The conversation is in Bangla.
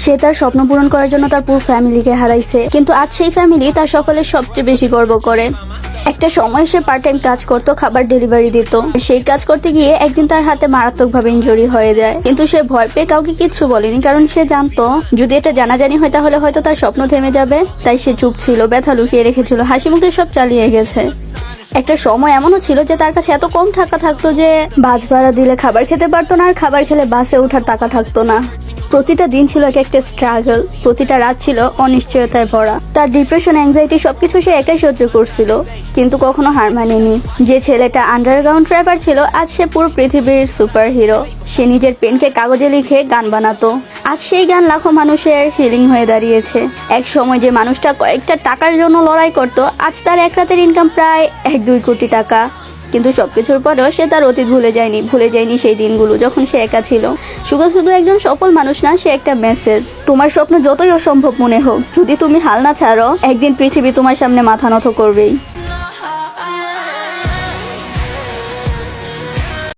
সে তার স্বপ্ন পূরণ করার জন্য তার পুরো ফ্যামিলিকে হারাইছে, কিন্তু আজ সেই ফ্যামিলি তার সকলের সবচেয়ে বেশি গর্ব করে। একটা সময় সে পার্ট টাইম কাজ করতো, খাবার ডেলিভারি দিত। সেই কাজ করতে গিয়ে একদিন তার হাতে মারাত্মকভাবে ইনজুরি হয়ে যায়, কিন্তু সে ভয় পেয়ে কাউকে কিচ্ছু বলেনি, কারণ সে জানতো যদি এটা জানাজানি হয় তাহলে হয়তো তার স্বপ্ন থেমে যাবে। তাই সে চুপ ছিল, ব্যথা লুকিয়ে রেখেছিল, হাসি মুখে সব চালিয়ে গেছে। একটা সময় এমনও ছিল যে তার কাছে এত কম টাকা থাকতো যে বাস ভাড়া দিলে খাবার খেতে পারতো না, আর খাবার খেলে বাসে ওঠার টাকা থাকতো না। প্রতিটা দিন ছিল এক একটা স্ট্রাগল, প্রতিটা রাত ছিল অনিশ্চয়তায় ভরা। তার ডিপ্রেশন, অ্যাংজাইটি সবকিছু সে একাই সহ্য করছিল, কিন্তু কখনো হার মানেনি। যে ছেলেটা আন্ডারগ্রাউন্ড ট্র্যাপার ছিল, আজ সে পুরো পৃথিবীর সুপার হিরো। সে নিজের পেনকে কাগজে লিখে গান বানাতো, আজ সেই গান লাখো মানুষের হিলিং হয়ে দাঁড়িয়েছে। এক সময় যে মানুষটা কয়েকটা টাকার জন্য লড়াই করত, আজ তার এক রাতের ইনকাম প্রায় 1-2 কোটি টাকা। কিন্তু সবকিছুর পরেও সে তার অতীত ভুলে যায়নি সেই দিনগুলো যখন সে একা ছিল। শুধু একজন সফল মানুষ না, সে একটা মেসেজ। তোমার স্বপ্ন যতই অসম্ভব মনে হোক, যদি তুমি হাল না ছাড়ো, একদিন পৃথিবী তোমার সামনে মাথা নত করবেই।